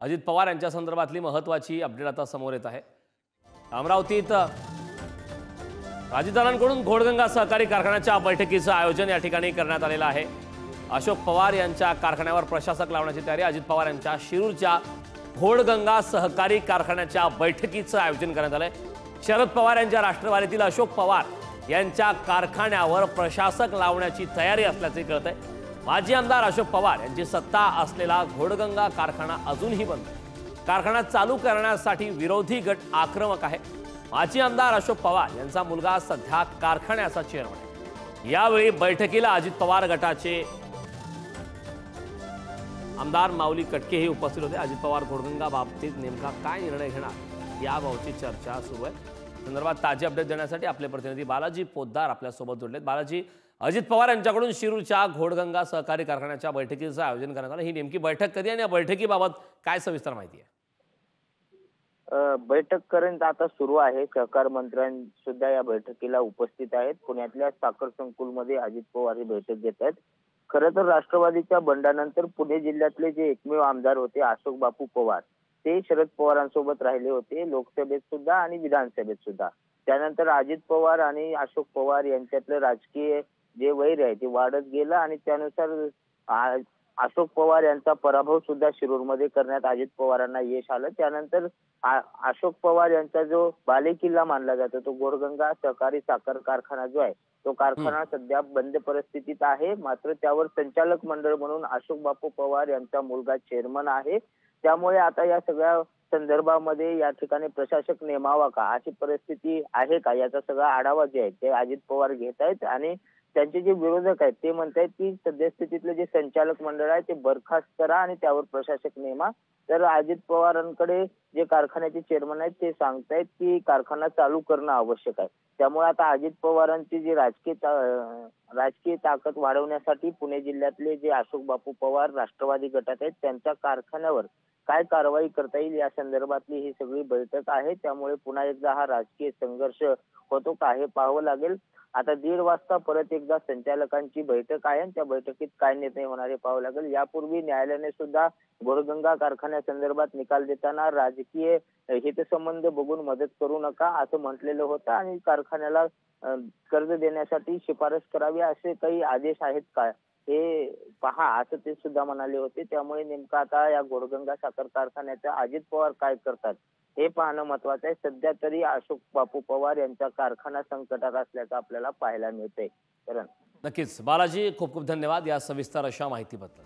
अजित पवार यांच्या संदर्भातली महत्त्वाची अपडेट आता समोर येत आहे। अमरावतीत राजदारांकडून घोडगंगा सहकारी कारखान्याच्या बैठकीचं आयोजन या ठिकाणी करण्यात आलेलं आहे। अशोक पवार यांच्या कारखान्यावर प्रशासक लावण्याची तयारी। अजित पवार यांच्या शिरूरच्या घोडगंगा सहकारी कारखान्याच्या बैठकीचं आयोजन करण्यात आलंय। शरद पवार यांच्या राष्ट्रवादीतील अशोक पवार यांच्या कारखान्यावर प्रशासक लावण्याची तयारी असल्याचे कळतंय। माजी आमदार अशोक पवार यांची सत्ता असलेला घोडगंगा कारखाना अजूनही बंद आहे। कारखाना चालू करण्यासाठी विरोधी गट आक्रमक आहे। माजी आमदार अशोक पवार यांचा मुलगा सध्या कारखान्याचा चेअरमन आहे। यावेळी बैठकीला अजित पवार गटाचे आमदार माऊली कटके हे उपस्थित होते। अजित पवार घोडगंगा बाबतीत नेमका काय निर्णय घेणार याबाबतची चर्चा सुरू आहे। संदर्भात ताजी अपडेट देण्यासाठी आपले प्रतिनिधी बालाजी पोद्दार आपल्या सोबत जोडलेत। बालाजी, अजित पवार यांच्याकडून शिरूरच्या घोडगंगा सहकारी कारखान्याच्या बैठकीचं आयोजन करण्यात आलं। ही नेमकी बैठक कधी आणि या बैठकीबाबत काय सविस्तर माहिती आहे? बैठक पर्यंत आता सुरू आहे। सहकार मंत्र्यां सुद्धा या बैठकीला उपस्थित आहेत। पुण्यातल्या साखर संकुलमध्ये अजित पवार ही बैठक घेत आहेत। खरं तर राष्ट्रवादीच्या बंडानंतर पुणे जिल्ह्यातले जे एकमेव आमदार होते अशोक बापू पवार ते शरद पवारांसोबत राहिले होते, लोकसभेत सुद्धा आणि विधानसभेत सुद्धा। त्यानंतर अजित पवार आणि अशोक पवार यांच्यातलं राजकीय जे वैर आहे ते वाढत गेलं आणि त्यानुसार अशोक पवार यांचा पराभव सुद्धा शिरूरमध्ये करण्यात अजित पवारांना यश आलं। त्यानंतर अशोक पवार यांचा जो बालेकिल्ला मानला जातो तो घोडगंगा सहकारी साखर कारखाना जो आहे तो कारखाना सध्या बंद परिस्थितीत आहे। मात्र त्यावर संचालक मंडळ म्हणून अशोक बापू पवार यांचा मुलगा चेअरमन आहे। त्यामुळे आता या सगळ्या संदर्भामध्ये या ठिकाणी प्रशासक नेमावा का अशी परिस्थिती आहे का याचा सगळा आढावा जे आहे ते अजित पवार घेत आहेत आणि त्यांचे जे विरोधक आहेत ते म्हणतात की सद्यस्थितीतले जे संचालक मंडळ आहे ते बरखास्त करा आणि त्यावर प्रशासक नेमा। तर अजित पवारांकडे जे कारखान्याचे चेअरमन आहेत ते सांगतायत की कारखाना चालू करणं आवश्यक आहे। त्यामुळे आता अजित पवारांची जी राजकीय ताकद वाढवण्यासाठी पुणे जिल्ह्यातले जे अशोक बापू पवार राष्ट्रवादी गटात आहेत त्यांच्या कारखान्यावर काय कारवाई करता येईल या संदर्भातली ही सगळी बैठक आहे। त्यामुळे पुन्हा एकदा हा राजकीय संघर्ष होतो का हे पाहावं लागेल। आता 1:30 वाजता परत एकदा संचालकांची बैठक आहे आणि त्या बैठकीत काय निर्णय होणार हे पाहावं लागेल। यापूर्वी न्यायालयाने सुद्धा घोडगंगा कारखान्यासंदर्भात निकाल देताना राजकीय हितसंबंध बघून मदत करू नका असं म्हटलेलं होतं आणि कारखान्याला कर्ज देण्यासाठी शिफारस करावी असे काही आदेश आहेत का हे पहा असं ते सुद्धा म्हणाले होते। त्यामुळे नेमका आता या घोडगंगा साखर कारखान्याचा अजित पवार काय करतात हे पाहणं महत्वाचं आहे। सध्या तरी अशोक बापू पवार यांचा कारखाना संकटात असल्याचं आपल्याला पाहायला मिळतंय। करण नक्कीच बालाजी, खूप खूप धन्यवाद या सविस्तर अशा माहितीबद्दल।